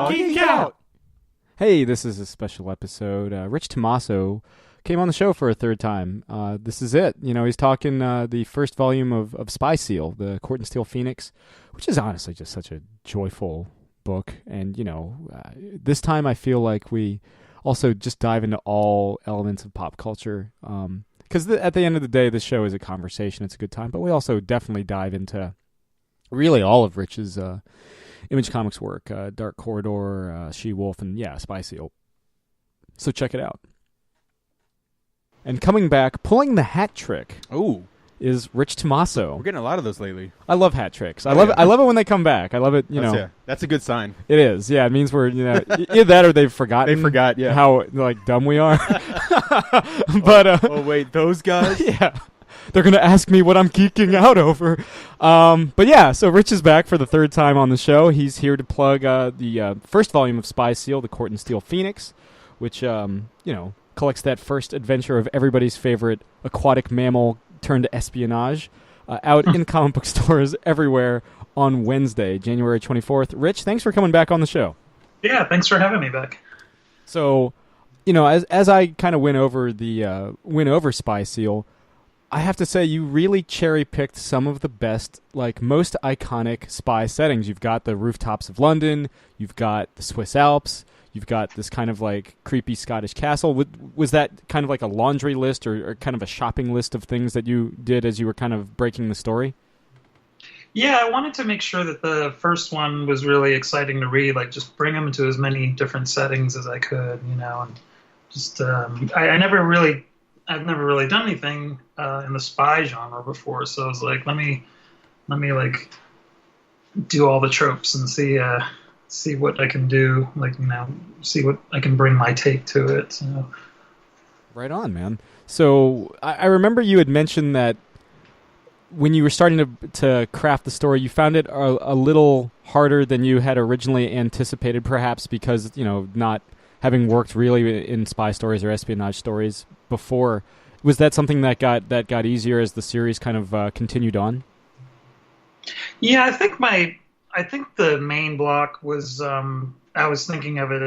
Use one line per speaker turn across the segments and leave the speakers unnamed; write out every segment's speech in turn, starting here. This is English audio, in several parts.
Geek Out! Hey, this is a special episode. Rich Tommaso came on the show for a third time. This is it. You know, he's talking the first volume of Spy Seal, the Corten-Steel Phoenix, which is honestly just such a joyful book. And, you know, this time I feel like we also just dive into all elements of pop culture. Because at the end of the day, this show is a conversation. It's a good time. But we also definitely dive into really all of Rich's Image Comics work, Dark Corridor, She-Wolf, and yeah, Spy Seal. So check it out. And coming back, pulling the hat trick.
Ooh,
is Rich Tommaso.
We're getting a lot of those lately.
I love hat tricks. I love it when they come back. I love it.
That's a good sign.
It is. Yeah, it means we're either that or they've forgotten.
They forgot. Yeah,
how like dumb we are. But
oh wait, those guys.
Yeah. They're going to ask me what I'm geeking out over. But yeah, so Rich is back for the third time on the show. He's here to plug the first volume of Spy Seal, the Corten-Steel Phoenix, which, collects that first adventure of everybody's favorite aquatic mammal turned to espionage, out in comic book stores everywhere on Wednesday, January 24th. Rich, thanks for coming back on the show.
Yeah, thanks for having me back.
So, as I kind of went over Spy Seal, I have to say, you really cherry-picked some of the best, most iconic spy settings. You've got the rooftops of London, you've got the Swiss Alps, you've got this kind of, creepy Scottish castle. Was that kind of like a laundry list or kind of a shopping list of things that you did as you were kind of breaking the story?
Yeah, I wanted to make sure that the first one was really exciting to read, just bring them into as many different settings as I could, and just, I've never really done anything in the spy genre before, so I was like, let me do all the tropes and see what I can do, see what I can bring my take to it. So.
Right on, man. So I remember you had mentioned that when you were starting to craft the story, you found it a little harder than you had originally anticipated, perhaps because not having worked really in spy stories or espionage stories before. Was that something that got easier as the series kind of continued on?
Yeah, I think the main block was I was thinking of it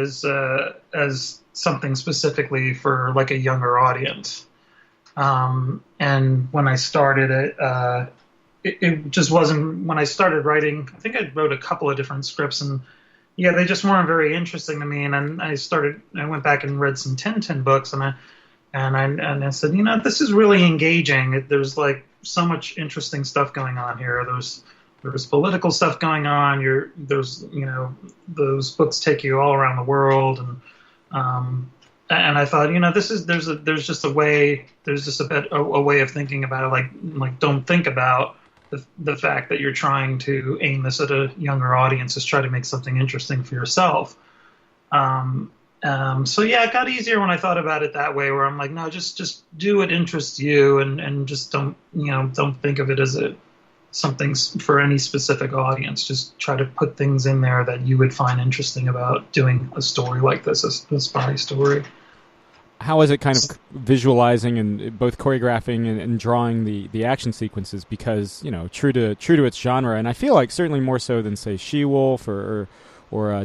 as something specifically for a younger audience. And when I started it just wasn't. When I started writing, I think I wrote a couple of different scripts, and yeah, they just weren't very interesting to me. And then I went back and read some Tintin books, and I said, this is really engaging. There's so much interesting stuff going on here. There's political stuff going on. There's those books take you all around the world, and I thought, there's just a way of thinking about it. Don't think about the fact that you're trying to aim this at a younger audience. Just try to make something interesting for yourself. So yeah, it got easier when I thought about it that way, where I'm like, no, just do what interests you, and just don't think of it as something for any specific audience. Just try to put things in there that you would find interesting about doing a story like this, a spy story.
How is it kind of visualizing and both choreographing and drawing the action sequences? Because true to its genre, and I feel like certainly more so than say She-Wolf or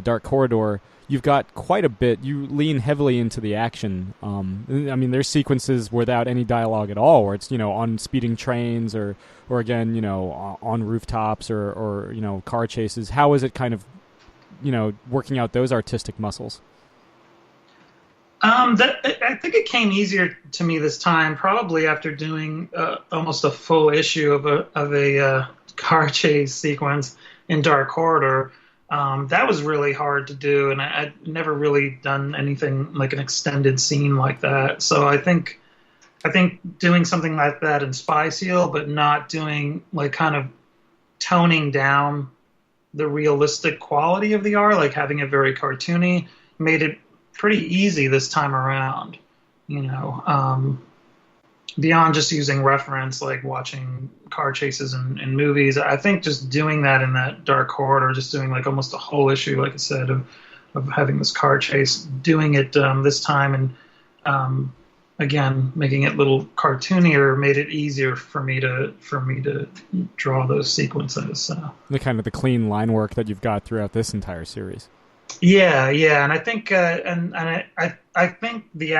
Dark Corridor, you've got quite a bit. You lean heavily into the action. There's sequences without any dialogue at all, where it's on speeding trains or again on rooftops or car chases. How is it kind of working out those artistic muscles?
I think it came easier to me this time, probably after doing almost a full issue of a car chase sequence in Dark Corridor. That was really hard to do, and I'd never really done anything like an extended scene like that. So I think doing something like that in Spy Seal, but not doing kind of toning down the realistic quality of the art, having it very cartoony, made it pretty easy this time around. Beyond just using reference, like watching car chases in movies, I think just doing that in that Dark Corridor, just doing almost a whole issue, like I said, of having this car chase, doing it this time, and again, making it a little cartoonier made it easier for me to draw those sequences. So.
The kind of the clean line work that you've got throughout this entire series.
Yeah, yeah, and I think I think the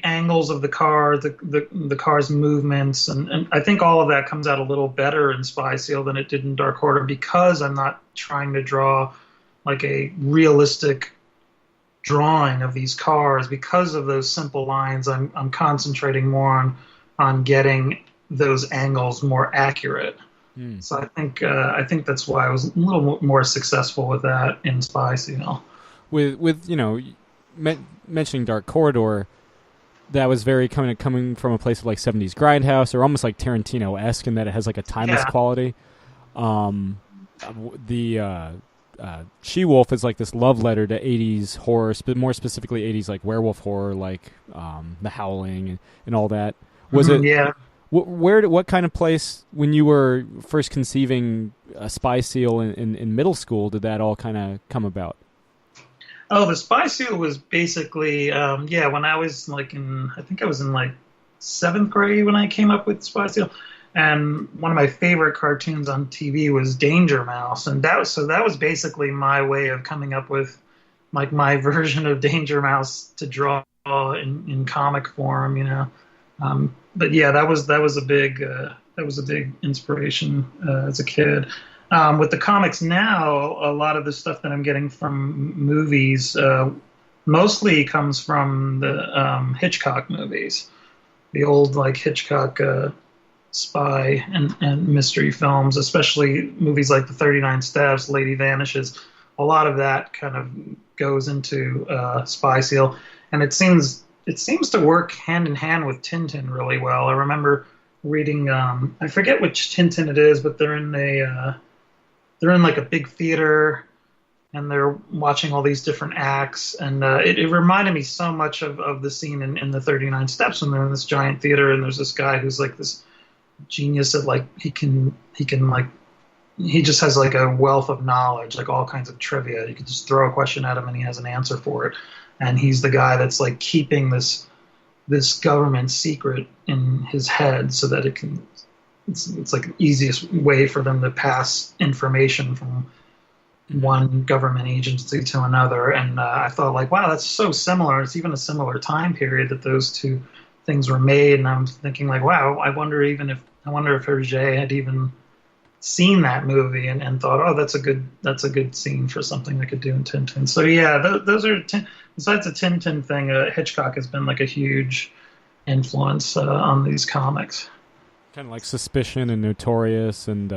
angles of the car, the car's movements, and I think all of that comes out a little better in Spy Seal than it did in Dark Order because I'm not trying to draw like a realistic drawing of these cars. Because of those simple lines, I'm concentrating more on getting those angles more accurate. So I think that's why I was a little more successful with that in Spy Seal.
With mentioning Dark Corridor, that was very coming from a place of like 70s grindhouse or almost like Tarantino-esque in that it has like a timeless quality. The She-Wolf is like this love letter to 80s horror, but more specifically 80s like werewolf horror, like The Howling and all that. Was it?
Yeah.
What kind of place, when you were first conceiving a Spy Seal in middle school, did that all kind of come about?
Oh, the Spy Seal was basically, when I was I think I was in like 7th grade when I came up with Spy Seal. And one of my favorite cartoons on TV was Danger Mouse. And that was basically my way of coming up with like my version of Danger Mouse to draw in comic form, But yeah, that was a big inspiration as a kid. With the comics now, a lot of the stuff that I'm getting from movies mostly comes from the Hitchcock movies, the old like Hitchcock spy and mystery films, especially movies like The 39 Steps, Lady Vanishes. A lot of that kind of goes into Spy Seal, and it seems to work hand in hand with Tintin really well. I remember reading, I forget which Tintin it is, but they're in like a big theater, and they're watching all these different acts, and it reminded me so much of the scene in the 39 Steps when they're in this giant theater, and there's this guy who's like this genius at like he just has like a wealth of knowledge, like all kinds of trivia. You could just throw a question at him and he has an answer for it. And he's the guy that's like keeping this government secret in his head so that it's like the easiest way for them to pass information from one government agency to another. And I thought like, wow, that's so similar. It's even a similar time period that those two things were made. And I'm thinking like, wow, I wonder if Hergé had even seen that movie and thought, oh, that's a good scene for something I could do in Tintin. So yeah, those are besides the Tintin thing, Hitchcock has been like a huge influence on these comics.
Kind of like Suspicion and Notorious and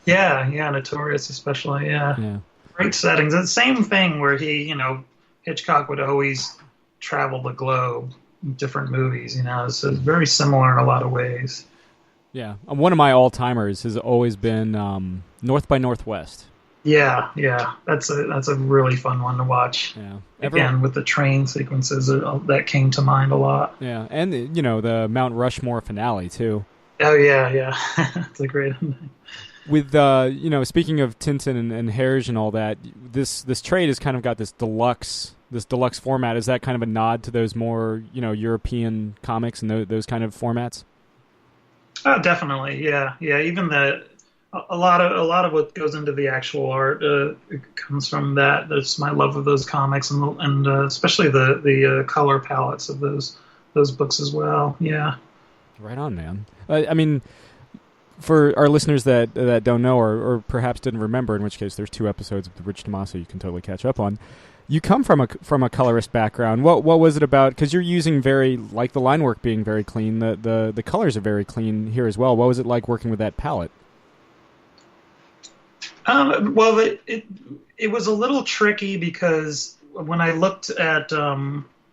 yeah, Notorious especially. Yeah. Great settings. It's the same thing where Hitchcock would always travel the globe, different movies. So it's very similar in a lot of ways.
Yeah, one of my all-timers has always been North by Northwest.
Yeah, that's a really fun one to watch. Yeah, again with the train sequences that came to mind a lot.
Yeah, and the Mount Rushmore finale too.
Oh yeah, it's a great ending.
With speaking of Tintin and Hergé and all that, this trade has kind of got this deluxe format. Is that kind of a nod to those more European comics and those kind of formats?
Oh, definitely, yeah. Even a lot of what goes into the actual art comes from that. That's my love of those comics and especially the color palettes of those books as well. Yeah.
Right on, man. I mean, for our listeners that don't know or perhaps didn't remember, in which case there's 2 episodes of Rich Tommaso you can totally catch up on. You come from a colorist background. What was it about? Because you're using like the line work being very clean. The colors are very clean here as well. What was it like working with that palette?
Well, it was a little tricky because when I looked at,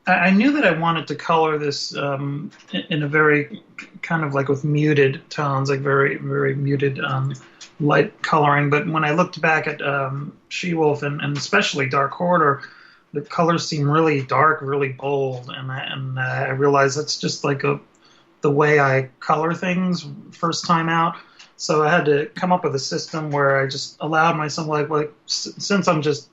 I knew that I wanted to color this in a very kind of like with muted tones, like very very muted light coloring. But when I looked back at She-Wolf and especially Dark Order, the colors seem really dark, really bold, and I realized that's just like the way I color things first time out. So I had to come up with a system where I just allowed myself like since I'm just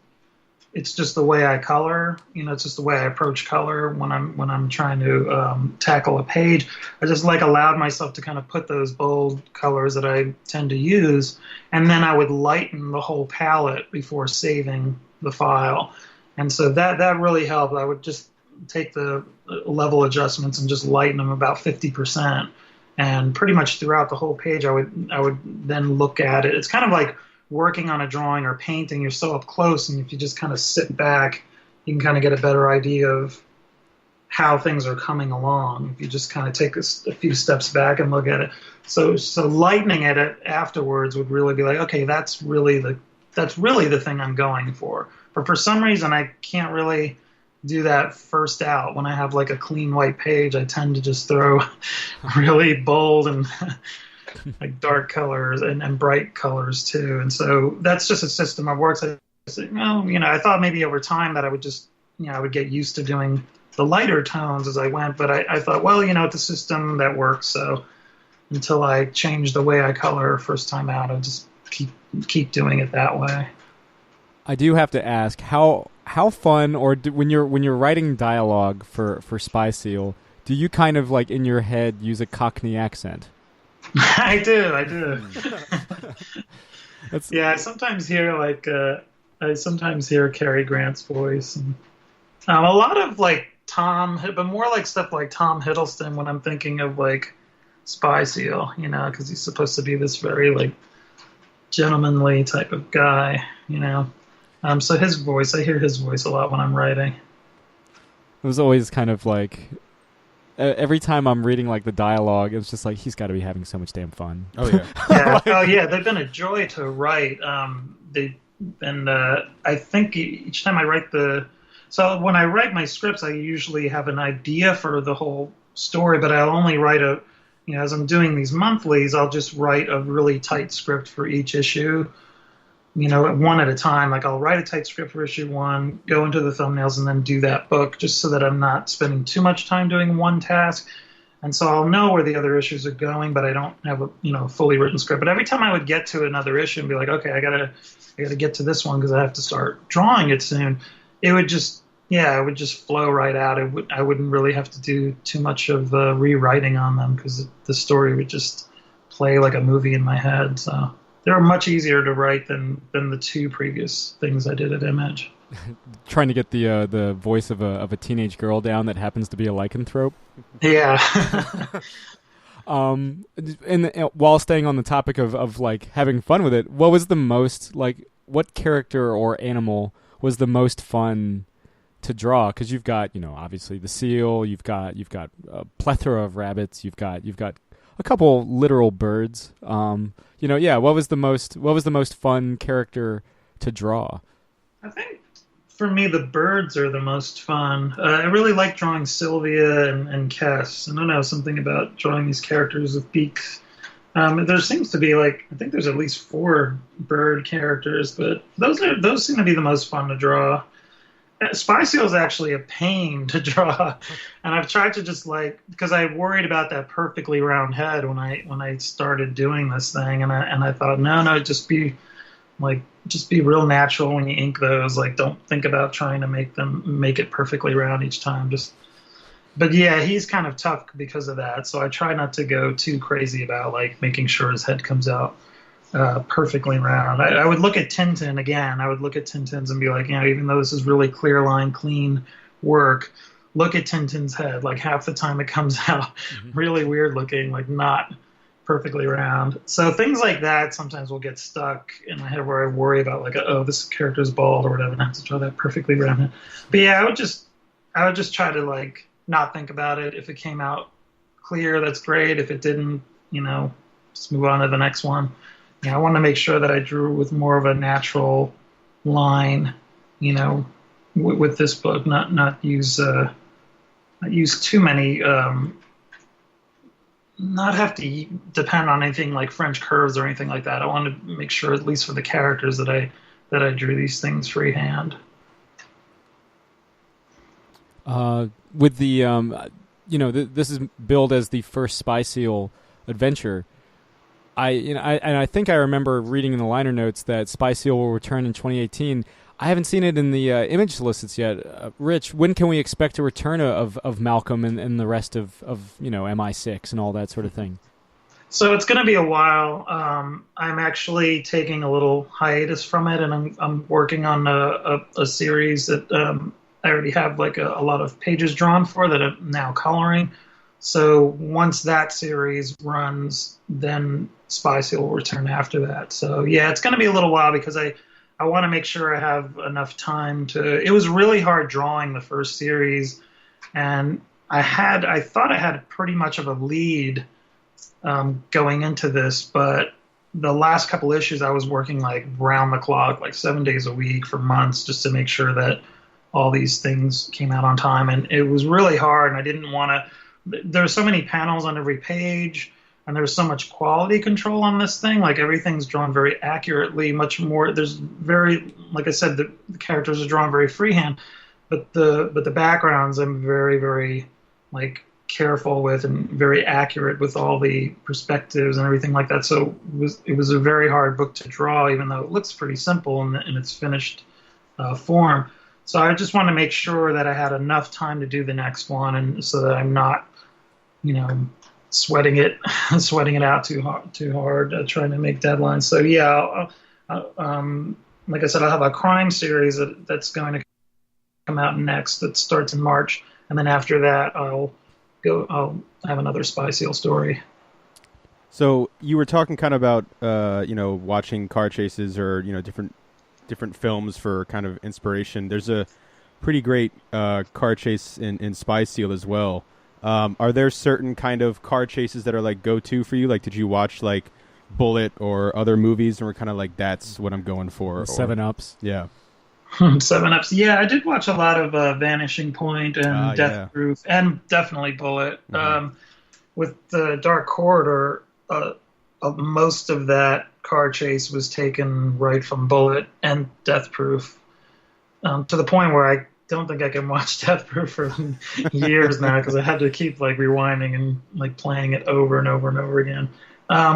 it's just the way I color. It's just the way I approach color when I'm trying to tackle a page. I just allowed myself to kind of put those bold colors that I tend to use, and then I would lighten the whole palette before saving the file. And so that really helped. I would just take the level adjustments and just lighten them about 50%. And pretty much throughout the whole page, I would then look at it. It's kind of like working on a drawing or painting. You're so up close, and if you just kind of sit back, you can kind of get a better idea of how things are coming along. If you just kind of take a few steps back and look at it. So lightening it afterwards would really be like, okay, that's really the thing I'm going for. But for some reason, I can't really do that first out. When I have like a clean white page, I tend to just throw really bold and like dark colors and bright colors too. And so that's just a system of works. I thought maybe over time that I would just, I would get used to doing the lighter tones as I went. But I thought, well, it's a system that works. So until I change the way I color first time out, I'll just keep doing it that way.
I do have to ask, how fun, or when you're writing dialogue for Spy Seal, do you kind of like in your head use a Cockney accent?
I do. Yeah, I sometimes hear Cary Grant's voice, and a lot of like but more like stuff like Tom Hiddleston when I'm thinking of like Spy Seal, because he's supposed to be this very like gentlemanly type of guy, So his voice, I hear his voice a lot when I'm writing.
It was always kind of like, every time I'm reading like the dialogue, it's just like, he's got to be having so much damn fun.
Oh yeah.
They've been a joy to write. I think each time I write so when I write my scripts, I usually have an idea for the whole story, but I'll only write as I'm doing these monthlies, I'll just write a really tight script for each issue. One at a time. Like I'll write a tight script for issue 1, go into the thumbnails, and then do that book, just so that I'm not spending too much time doing one task. And so I'll know where the other issues are going, but I don't have a fully written script. But every time I would get to another issue and be like, okay, I gotta get to this one because I have to start drawing it soon, it would just flow right out. I wouldn't really have to do too much of rewriting on them because the story would just play like a movie in my head. So they're much easier to write than the 2 previous things I did at Image.
Trying to get the voice of a teenage girl down that happens to be a lycanthrope.
Yeah.
And while staying on the topic of like having fun with it, what was the most like what character or animal was the most fun to draw? Because you've got obviously the seal, you've got a plethora of rabbits, you've got a couple literal birds. What was the most fun character to draw?
I think for me the birds are the most fun. I really like drawing Sylvia and Kess. I don't know, something about drawing these characters with beaks. There seems to be I think there's at least 4 bird characters, but those seem to be the most fun to draw. Spy Seal is actually a pain to draw, and I've tried to just because I worried about that perfectly round head when I started doing this thing, and I thought no, just be real natural when you ink those. Don't think about trying to make it perfectly round each time. But yeah, he's kind of tough because of that. So I try not to go too crazy about making sure his head comes out perfectly round. I would look at Tintin again. I would look at Tintin's and be like, even though this is really clear line, clean work, look at Tintin's head. Half the time it comes out really weird looking, not perfectly round. So things like that sometimes will get stuck in my head where I worry about this character's bald or whatever, and I have to draw that perfectly round. But yeah, I would just try to not think about it. If it came out clear, that's great. If it didn't, just move on to the next one. I want to make sure that I drew with more of a natural line, with this book, not use too many, not have to depend on anything like French curves or anything like that. I want to make sure, at least for the characters, that I drew these things freehand.
With the this is billed as the first Spy Seal adventure. I think I remember reading in the liner notes that Spy Seal will return in 2018. I haven't seen it in the image solicits yet. Rich, when can we expect a return of Malcolm and the rest of MI6 and all that sort of thing?
So it's going to be a while. I'm actually taking a little hiatus from it, and I'm working on a series that I already have like a lot of pages drawn for that I'm now coloring. So once that series runs, then Spy Seal will return after that. So yeah, it's going to be a little while because I want to make sure I have enough time to. It was really hard drawing the first series, and I thought I had pretty much of a lead going into this, but the last couple issues I was working like round the clock, like 7 days a week for months, just to make sure that all these things came out on time, and it was really hard. And I didn't want to. There's so many panels on every page, and there's so much quality control on this thing. Like everything's drawn very accurately, much more. There's very, like I said, the characters are drawn very freehand, but the backgrounds I'm very, very like careful with and very accurate with all the perspectives and everything like that. So it was a very hard book to draw, even though it looks pretty simple in its finished form. So I just want to make sure that I had enough time to do the next one, and so that I'm not, sweating it out too hard, trying to make deadlines. So yeah, like I said, I'll have a crime series that's going to come out next that starts in March, and then after that I'll have another Spy Seal story.
So you were talking kind of about watching car chases or different films for kind of inspiration. There's a pretty great car chase in Spy Seal as well. Are there certain kind of car chases that are like go-to for you? Like, did you watch like Bullet or other movies and were kind of like, that's what I'm going for?
7 Ups.
Yeah.
7 Ups. Yeah, I did watch a lot of Vanishing Point and Death Proof, and definitely Bullet.
Mm-hmm.
With the Dark Corridor, most of that car chase was taken right from Bullet and Death Proof, to the point where I don't think I can watch Death Proof for years now because I had to keep like rewinding and like playing it over and over and over again.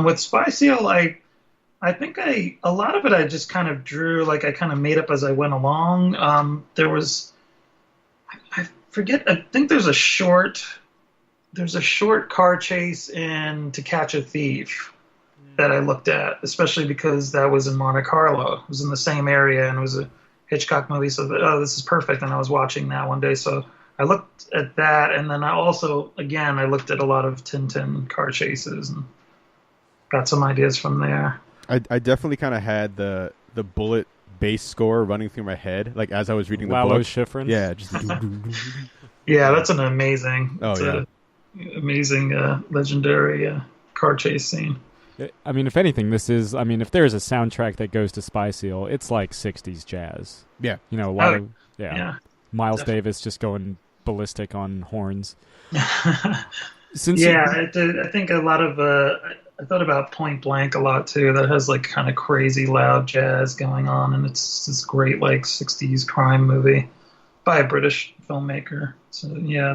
With Spy Seal, I think a lot of it I just kind of drew, like I kind of made up as I went along. There was, I forget, I think there's a short car chase in To Catch a Thief that I looked at, especially because that was in Monte Carlo. It was in the same area, and it was a Hitchcock movie, so this is perfect. And I was watching that one day, so I looked at that, and then I also, again, I looked at a lot of Tintin car chases and got some ideas from there.
I definitely kind of had the Bullet bass score running through my head, like as I was reading the
Lalo
book.
Schifrin.
Yeah, just
Yeah, that's an amazing,
amazing,
legendary car chase scene.
I mean, if anything, if there's a soundtrack that goes to Spy Seal, it's like 60s jazz.
Yeah.
A lot of Miles
Definitely.
Davis just going ballistic on horns.
I think a lot of I thought about Point Blank a lot too. That has like kind of crazy loud jazz going on, and it's this great like 60s crime movie by a British filmmaker. So yeah,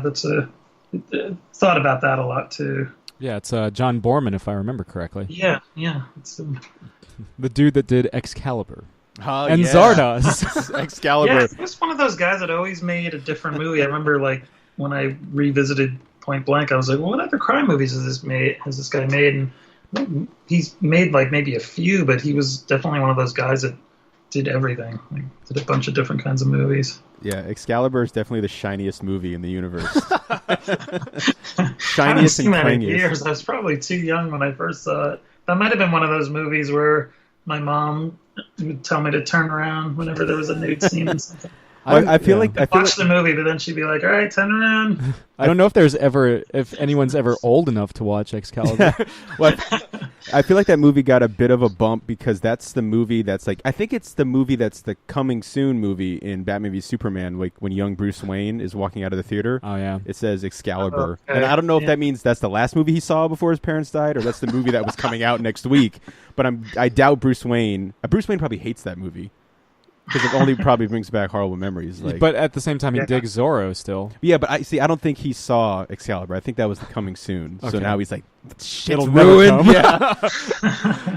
thought about that a lot too.
Yeah, it's John Borman, if I remember correctly.
Yeah, it's
the dude that did Excalibur.
and
Zardoz.
Excalibur.
Yeah, he was one of those guys that always made a different movie. I remember like when I revisited Point Blank, I was like, well, what other crime movies has this guy made? And he's made like maybe a few, but he was definitely one of those guys that did everything. Like, did a bunch of different kinds of movies.
Yeah, Excalibur is definitely the shiniest movie in the universe.
I haven't
Shiniest
seen
and
that in
clangiest.
years. I was probably too young when I first saw it. That might have been one of those movies where my mom would tell me to turn around whenever there was a nude scene and something.
I feel like
Watch the movie, but then she'd be like, all right, turn around.
I don't know if anyone's ever old enough to watch Excalibur.
Well, I feel like that movie got a bit of a bump because that's the movie that's like, I think it's the movie that's the coming soon movie in Batman v Superman, like when young Bruce Wayne is walking out of the theater.
Oh, yeah.
It says Excalibur.
Okay.
And I don't know if that means that's the last movie he saw before his parents died or that's the movie that was coming out next week. But I doubt Bruce Wayne probably hates that movie. because it only probably brings back horrible memories. Like,
but at the same time, he digs Zorro still.
yeah, but I don't think he saw Excalibur. I think that was coming soon. Okay. So now he's like,
it'll
ruined.
Yeah.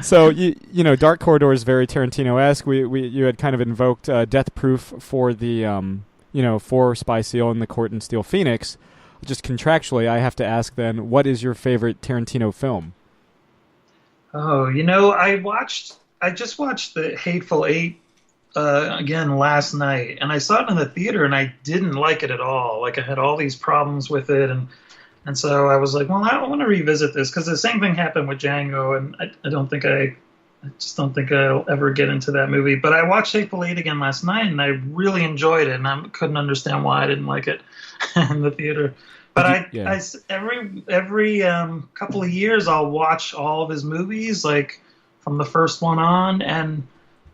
So you know, Dark Corridor is very Tarantino-esque. You had kind of invoked Death Proof for the for Spy Seal and the Corten-Steel Phoenix. Just contractually, I have to ask then, what is your favorite Tarantino film?
Oh, I just watched The Hateful Eight again last night, and I saw it in the theater, and I didn't like it at all. Like, I had all these problems with it, and so I was like, well, I want to revisit this, because the same thing happened with Django, and I just don't think I'll ever get into that movie. But I watched Hateful Eight again last night, and I really enjoyed it, and I couldn't understand why I didn't like it in the theater. But every couple of years, I'll watch all of his movies, like from the first one on, and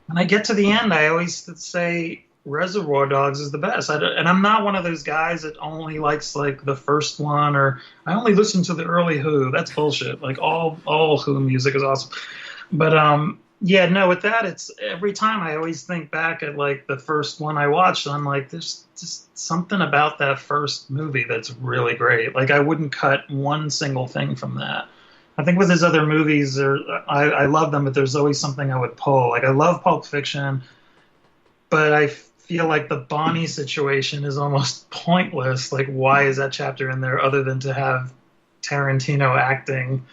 when I get to the end, I always say Reservoir Dogs is the best. And I'm not one of those guys that only likes like the first one, or I only listen to the early Who. That's bullshit. Like all Who music is awesome. But with that, it's every time I always think back at like the first one I watched, and I'm like, there's just something about that first movie that's really great. Like, I wouldn't cut one single thing from that. I think with his other movies, I love them, but there's always something I would pull. Like, I love Pulp Fiction, but I feel like the Bonnie situation is almost pointless. Like, why is that chapter in there other than to have Tarantino acting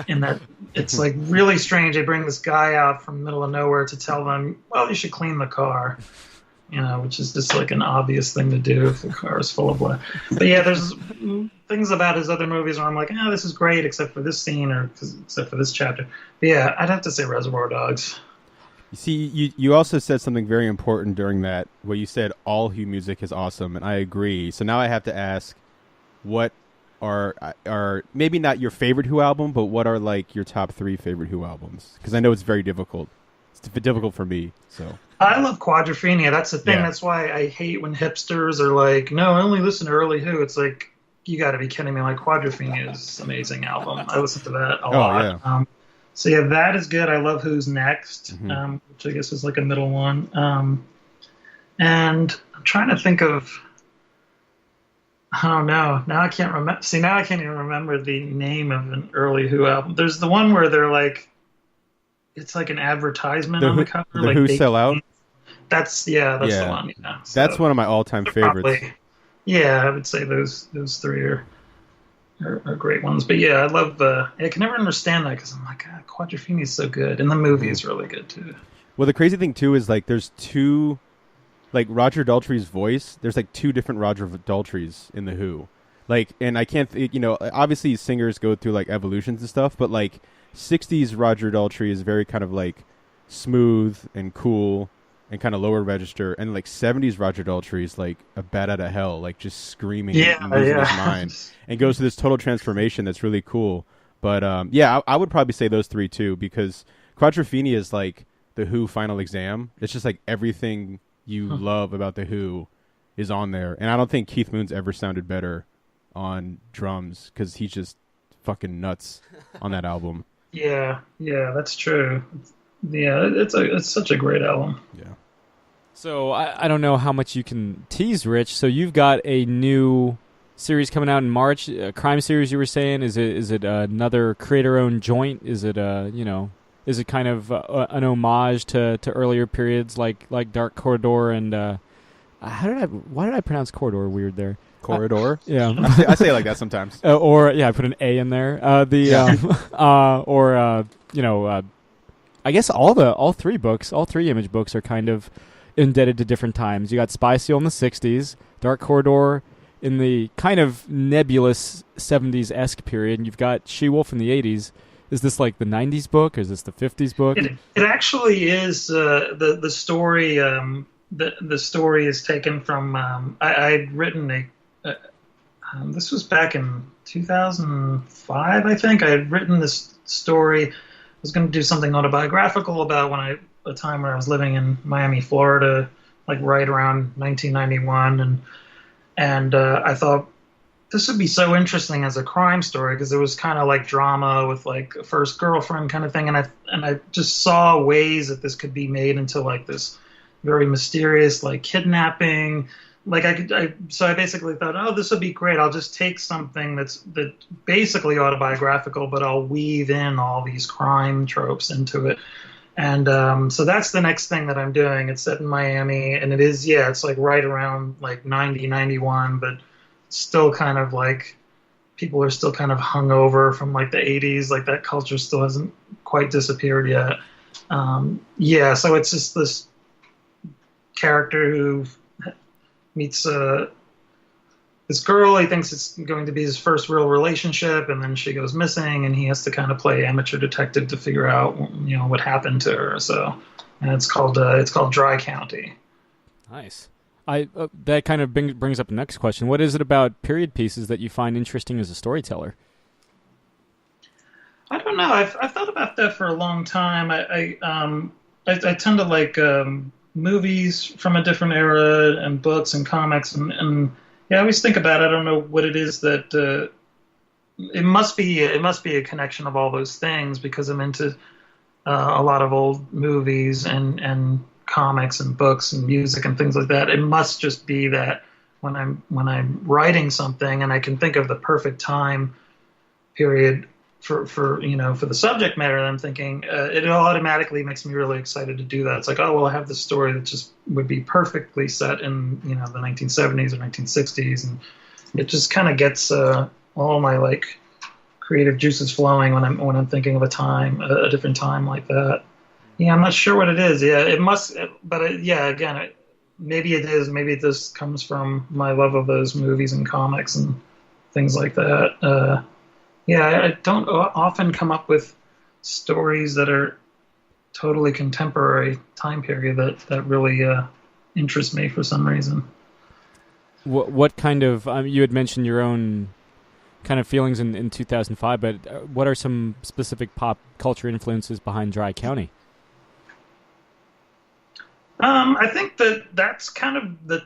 in that? It's like really strange. They bring this guy out from the middle of nowhere to tell them, well, you should clean the car, which is just like an obvious thing to do if the car is full of blood. But yeah, there's things about his other movies where I'm like, this is great except for this scene or except for this chapter. But yeah, I'd have to say Reservoir Dogs.
You see, you also said something very important during that, where you said all Who music is awesome, and I agree. So now I have to ask, what are maybe not your favorite Who album, but what are like your top 3 favorite Who albums? Because I know it's very difficult. It's difficult for me. So
I love Quadrophenia. That's the thing. Yeah. That's why I hate when hipsters are like, no, I only listen to early Who. It's like, you got to be kidding me. Like, Quadrophenia is an amazing album. I listen to that a lot. Yeah. So yeah, that is good. I love Who's Next, which I guess is like a middle one. And I'm trying to think of. Oh no! Now I can't remember. See, now I can't even remember the name of an early Who album. There's the one where they're like, it's like an advertisement on the cover.
The
like
Who Sell Out.
That's the one. Yeah. So
that's one of my all-time favorites.
I would say those 3 are great ones. But yeah, I love. I can never understand that because I'm like, Quadrophenia is so good, and the movie is really good too.
Well, the crazy thing too is like there's 2. Like Roger Daltrey's voice, there's like 2 different Roger Daltreys in the Who. Like, and I can't, obviously singers go through like evolutions and stuff, but like 60s Roger Daltrey is very kind of like smooth and cool and kind of lower register, and like 70s Roger Daltrey is like a bat out of hell, like just screaming and losing his mind, and goes through this total transformation that's really cool. But I would probably say those 3 too, because Quadrophenia is like the Who Final Exam. It's just like everything you love about the Who is on there, and I don't think Keith Moon's ever sounded better on drums, because he's just fucking nuts on that album.
Yeah, that's true. Yeah, it's such a great album.
Yeah.
So I don't know how much you can tease, Rich. So you've got a new series coming out in March, a crime series. You were saying, is it another creator-owned joint? Is it Is it kind of an homage to earlier periods like Dark Corridor and why did I pronounce Corridor weird there?
Corridor?
Yeah.
I say it like that sometimes.
I put an A in there. I guess all 3 image books are kind of indebted to different times. You got Spy Seal in the 60s, Dark Corridor in the kind of nebulous 70s-esque period, and you've got She-Wolf in the 80s. Is this like the 90s book, or is this the 50s book?
It actually is. The story the story is taken from. I'd written this was back in 2005, I think. I had written this story. I was going to do something autobiographical about a time when I was living in Miami, Florida, like right around 1991, and I thought, this would be so interesting as a crime story, because it was kind of like drama with like a first girlfriend kind of thing, and I just saw ways that this could be made into like this very mysterious, like kidnapping. Like so I basically thought, oh, this would be great. I'll just take something that's basically autobiographical, but I'll weave in all these crime tropes into it. And so that's the next thing that I'm doing. It's set in Miami, and it is, yeah, it's like right around like 90, 91, but still kind of like people are still kind of hungover from like the 80s. Like that culture still hasn't quite disappeared yet. Yeah, so it's just this character who meets this girl. He thinks it's going to be his first real relationship, and then she goes missing, and he has to kind of play amateur detective to figure out, you know, what happened to her. So, and it's called Dry County.
Nice. That kind of brings up the next question. What is it about period pieces that you find interesting as a storyteller?
I don't know. I've thought about that for a long time. I tend to like movies from a different era and books and comics and yeah, I always think about it. I don't know what it is that it must be a connection of all those things because I'm into a lot of old movies and comics and books and music and things like that. It must just be that when I'm writing something and I can think of the perfect time period for you know, for the subject matter, I'm thinking it automatically makes me really excited to do that. It's like, oh well, I have this story that just would be perfectly set in, you know, the 1970s or 1960s, and it just kind of gets all my like creative juices flowing when I'm thinking of a different time like that. Yeah, I'm not sure what it is. Yeah, it must, but yeah, again, maybe it is. Maybe this comes from my love of those movies and comics and things like that. Yeah, I don't often come up with stories that are totally contemporary time period that really interest me for some reason.
What kind of you had mentioned your own kind of feelings in 2005, but what are some specific pop culture influences behind Dry County?
I think that's kind of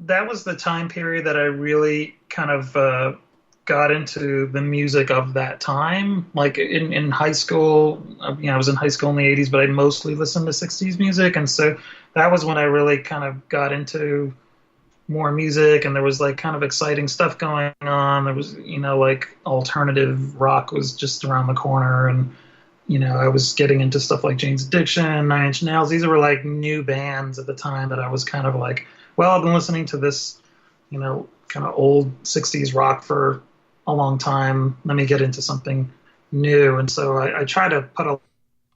that was the time period that I really kind of got into the music of that time. Like in high school, you know, I was in high school in the 80s, but I mostly listened to 60s music. And so that was when I really kind of got into more music, and there was like kind of exciting stuff going on. There was, you know, like alternative rock was just around the corner, and, you know, I was getting into stuff like Jane's Addiction, Nine Inch Nails. These were like new bands at the time that I was kind of like, well, I've been listening to this, you know, kind of old 60s rock for a long time. Let me get into something new. And so I try to put a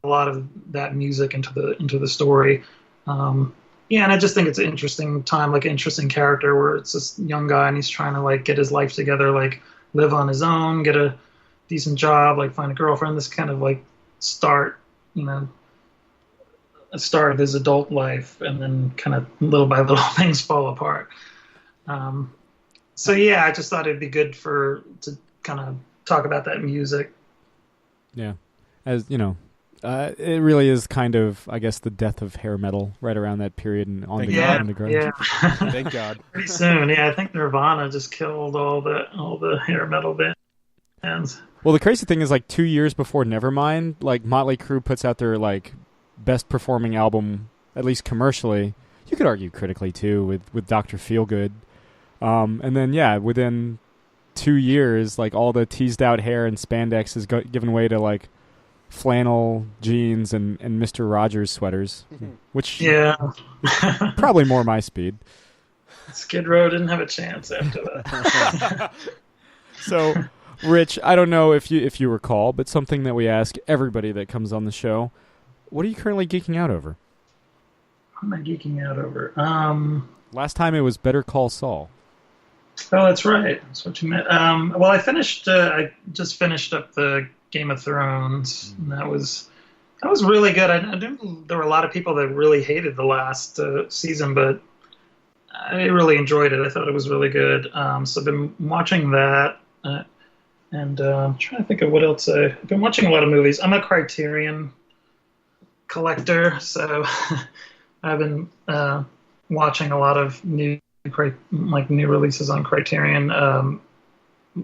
lot of that music into the story. Yeah, and I just think it's an interesting time, like an interesting character where it's this young guy and he's trying to like get his life together, like live on his own, get a decent job, like find a girlfriend. This kind of like start, you know, a start of his adult life, and then kind of little by little things fall apart. So yeah, I just thought it'd be good to kind of talk about that music.
Yeah, as you know, it really is kind of, I guess, the death of hair metal right around that period and on the grunge.
Yeah.
Thank God.
Pretty soon, yeah. I think Nirvana just killed all the hair metal bands.
Well, the crazy thing is, like 2 years before Nevermind, like Motley Crue puts out their like best performing album, at least commercially. You could argue critically too, with Dr. Feelgood. And then, yeah, within 2 years, like all the teased out hair and spandex is given way to like flannel jeans and Mr. Rogers sweaters, which probably more my speed.
Skid Row didn't have a chance after that.
So, Rich, I don't know if you recall, but something that we ask everybody that comes on the show: what are you currently geeking out over?
What am I geeking out over?
Last time it was Better Call Saul.
Oh, that's right. That's what you meant. Well, I just finished up the Game of Thrones, and that was really good. I knew there were a lot of people that really hated the last season, but I really enjoyed it. I thought it was really good. So I've been watching that, and I'm trying to think of what else. I've been watching a lot of movies. I'm a Criterion collector, so I've been watching a lot of new releases on Criterion.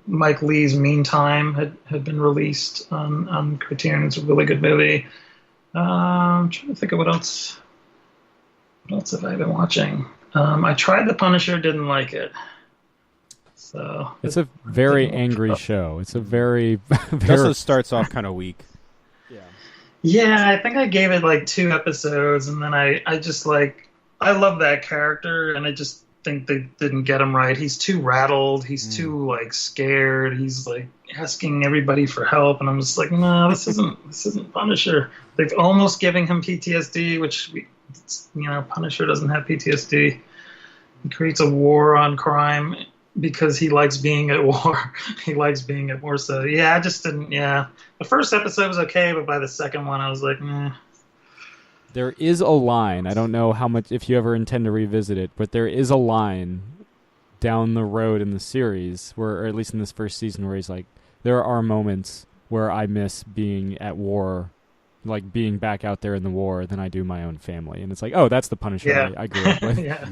Mike Lee's Meantime had been released on Criterion. It's a really good movie. I'm trying to think of what else What else have I been watching? I tried The Punisher, didn't like it. So
it's a very angry show. It's a very,
It also starts off kind of weak.
Yeah, I think I gave it like 2 episodes, and then I just like, I love that character, and I just think they didn't get him right. He's too rattled. He's too like scared. He's like asking everybody for help, and I'm just like, no, this isn't Punisher. They've almost giving him PTSD, which Punisher doesn't have PTSD. He creates a war on crime because he likes being at war. He likes being at war. So yeah, I just didn't. Yeah, the first episode was okay, but by the second one, I was like, meh.
There is a line. I don't know how much, if you ever intend to revisit it, but there is a line down the road in the series, or at least in this first season, where he's like, there are moments where I miss being at war, like being back out there in the war, than I do my own family. And it's like, oh, that's the Punisher I grew up with.
Yeah.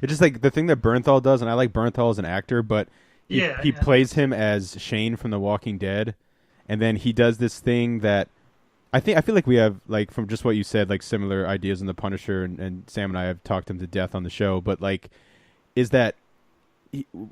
It's just like the thing that Bernthal does, and I like Bernthal as an actor, but he plays him as Shane from The Walking Dead, and then he does this thing that I feel like we have, like, from just what you said, like similar ideas in The Punisher, and Sam and I have talked him to death on the show, but like, is that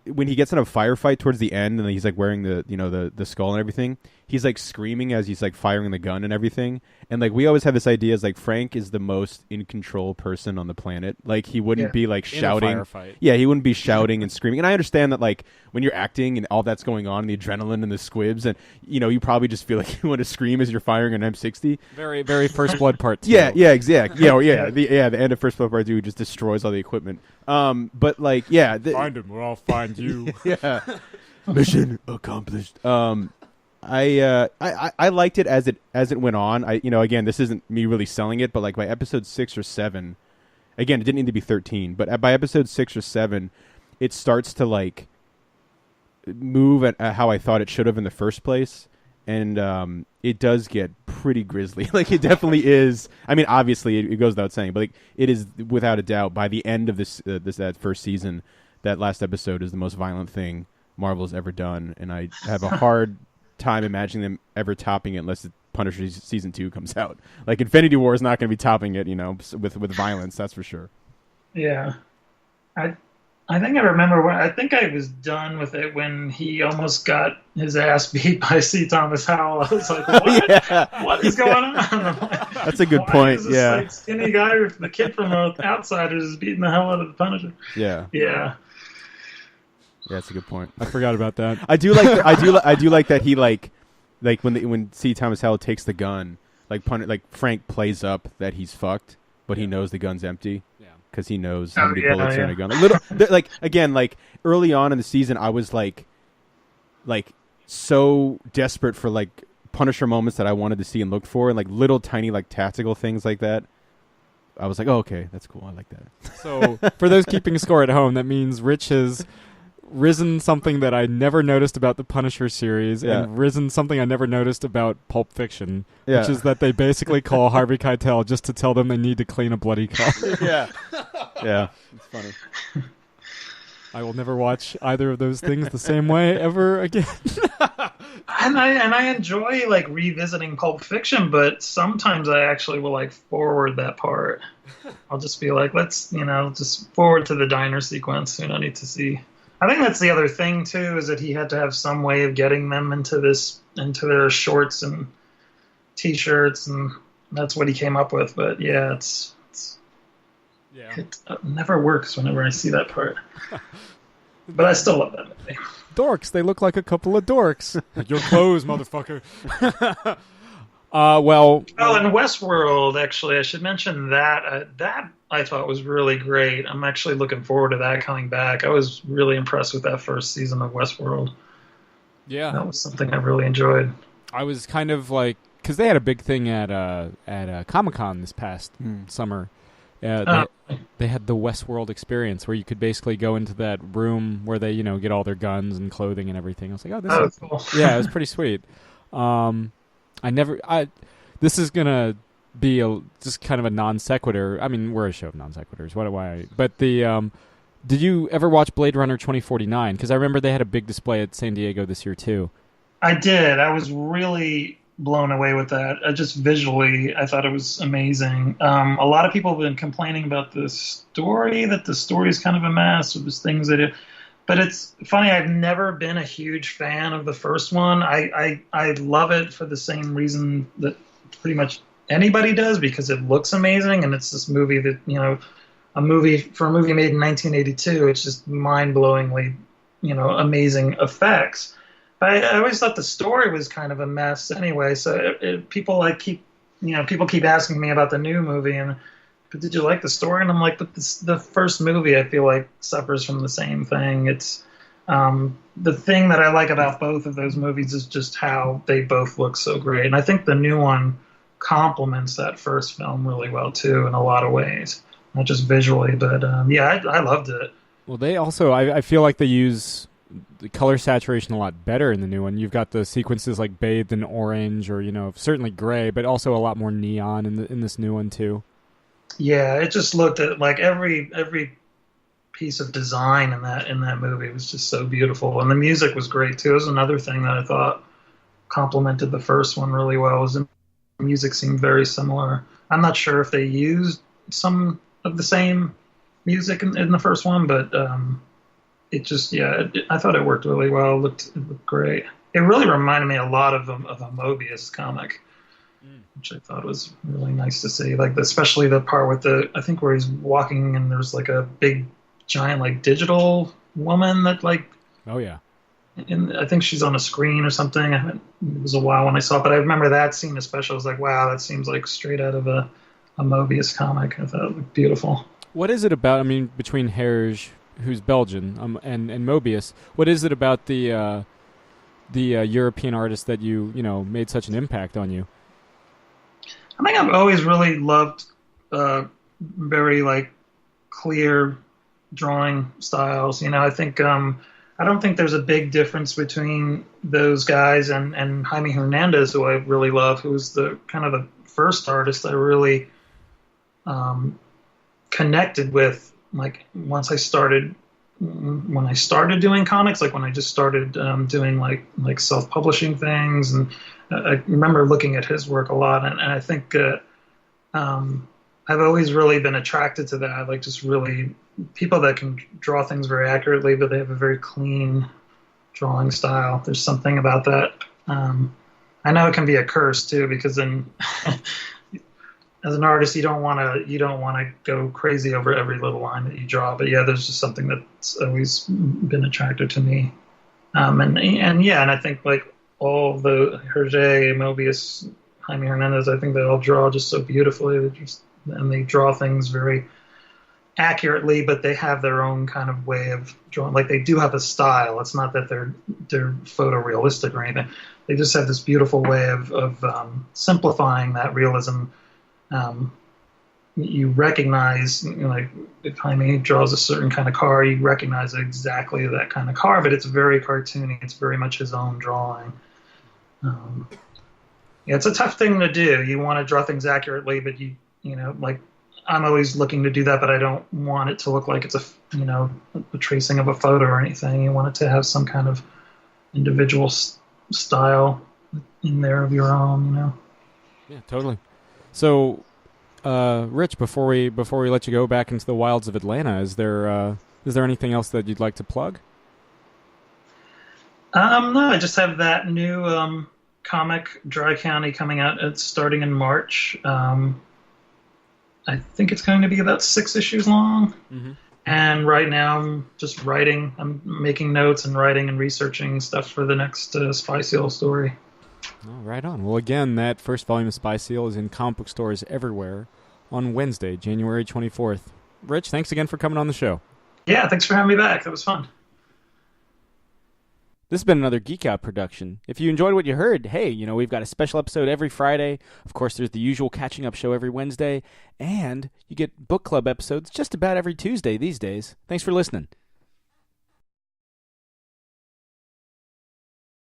when he gets in a firefight towards the end, and he's like wearing the skull and everything, he's like screaming as he's like firing the gun and everything. And like, we always have this idea as like, Frank is the most in control person on the planet. Like, he wouldn't be like shouting.
In a firefight.
Yeah, he wouldn't be shouting and screaming. And I understand that, like, when you're acting and all that's going on, the adrenaline and the squibs, and you probably just feel like you want to scream as you're firing an M60.
Very, very First Blood Part 2.
Yeah, exactly. The end of First Blood Part 2 just destroys all the equipment. But like,
find him or I'll find you.
Yeah. Mission accomplished. I liked it as it went on. Again, this isn't me really selling it, but like by episode 6 or 7, again, it didn't need to be 13, but by episode 6 or 7, it starts to like move at how I thought it should have in the first place, and it does get pretty grisly. Like, it definitely is. I mean, obviously, it goes without saying, but like, it is without a doubt, by the end of that first season, that last episode is the most violent thing Marvel's ever done, and I have a hard time imagining them ever topping it unless Punisher season 2 comes out. Like, Infinity War is not going to be topping it, with violence, that's for sure.
Yeah, I think I remember when I think I was done with it when he almost got his ass beat by C. Thomas Howell. I was like, what? What is going on? Like,
that's a good point.
Is this, like, skinny guy, the kid from Outsiders, is beating the hell out of the Punisher.
Yeah.
Yeah,
that's a good point.
I forgot about that.
I do like I do like that he like when C. Thomas Howell takes the gun, like Frank plays up that he's fucked, but he knows the gun's empty. Yeah. Because he knows how many bullets are in a gun. Like early on in the season, I was like so desperate for like Punisher moments that I wanted to see and looked for, and like little tiny like tactical things like that. I was like, oh, okay, that's cool. I like that.
So for those keeping score at home, that means Rich has risen something that I never noticed about the Punisher series, and risen something I never noticed about Pulp Fiction, which is that they basically call Harvey Keitel just to tell them they need to clean a bloody car.
Yeah, it's funny.
I will never watch either of those things the same way ever again.
and I enjoy like revisiting Pulp Fiction, but sometimes I actually will like forward that part. I'll just be like, let's just forward to the diner sequence. We don't need to see. I think that's the other thing too, is that he had to have some way of getting them into their shorts and t-shirts, and that's what he came up with. But yeah, it never works whenever I see that part. But I still love that movie.
Dorks, they look like a couple of dorks. Your clothes, motherfucker. Well.
Oh, and Westworld, actually, I should mention that. That I thought was really great. I'm actually looking forward to that coming back. I was really impressed with that first season of Westworld.
Yeah.
That was something I really enjoyed.
I was kind of like, because they had a big thing at Comic-Con this past summer. They had the Westworld experience where you could basically go into that room where they, get all their guns and clothing and everything. I was like, oh, this is
cool.
Yeah, it was pretty sweet. This is gonna be just kind of a non sequitur. I mean, we're a show of non sequiturs. But did you ever watch Blade Runner 2049? Because I remember they had a big display at San Diego this year too.
I did. I was really blown away with that. Just visually, I thought it was amazing. A lot of people have been complaining about the story, that the story is kind of a mess. There's things that but it's funny. I've never been a huge fan of the first one. I love it for the same reason that pretty much anybody does, because it looks amazing, and it's this movie that, a movie made in 1982. It's just mind-blowingly, amazing effects. But I always thought the story was kind of a mess anyway. So people keep asking me about the new movie, but did you like the story? And I'm like, but the first movie, I feel like, suffers from the same thing. It's the thing that I like about both of those movies is just how they both look so great. And I think the new one complements that first film really well too, in a lot of ways, not just visually, but I loved it.
Well, they also, I feel like they use the color saturation a lot better in the new one. You've got the sequences like bathed in orange, or certainly gray, but also a lot more neon in this new one too.
Yeah, it just looked at like every piece of design in that movie was just so beautiful, and the music was great too. It was another thing that I thought complemented the first one really well. Was the music seemed very similar. I'm not sure if they used some of the same music in the first one, but it just I thought it worked really well. It looked great. It really reminded me a lot of a Mobius comic, which I thought was really nice to see. Like especially the part with I think where he's walking and there's like a big giant like digital woman that like.
Oh yeah.
And I think she's on a screen or something. It was a while when I saw it, but I remember that scene especially. I was like, wow, that seems like straight out of a Mobius comic. I thought it looked beautiful.
What is it about? I mean, between Herge, who's Belgian, and Mobius, what is it about the European artist that you made such an impact on you?
I think I've always really loved very like clear drawing styles. I think I don't think there's a big difference between those guys and Jaime Hernandez, who I really love, who was the kind of the first artist I really connected with. Like when I started doing comics, like when I just started doing like self-publishing things, and I remember looking at his work a lot, and I think I've always really been attracted to that. Like just really people that can draw things very accurately, but they have a very clean drawing style. There's something about that. I know it can be a curse too, because then as an artist, you don't want to go crazy over every little line that you draw. But yeah, there's just something that's always been attractive to me. And I think like all the Hergé, Mobius, Jaime Hernandez, I think they all draw just so beautifully. They draw things very accurately, but they have their own kind of way of drawing. Like they do have a style. It's not that they're photorealistic or anything. They just have this beautiful way of simplifying that realism. You recognize, like if Jaime draws a certain kind of car, you recognize exactly that kind of car, but it's very cartoony. It's very much his own drawing. It's a tough thing to do. You want to draw things accurately, but like I'm always looking to do that, but I don't want it to look like it's a tracing of a photo or anything. You want it to have some kind of individual style in there of your own,
Yeah, totally. So, Rich, before we let you go back into the wilds of Atlanta, is there anything else that you'd like to plug?
No, I just have that new comic, Dry County, coming out. It's starting in March. I think it's going to be about 6 issues long. Mm-hmm. And right now I'm just writing. I'm making notes and writing and researching stuff for the next Spy Seal story.
Oh, right on. Well, again, that first volume of Spy Seal is in comic book stores everywhere on Wednesday, January 24th. Rich, thanks again for coming on the show.
Yeah, thanks for having me back. That was fun.
This has been another Geek Out production. If you enjoyed what you heard, hey, we've got a special episode every Friday. Of course, there's the usual catching up show every Wednesday. And you get book club episodes just about every Tuesday these days. Thanks for listening.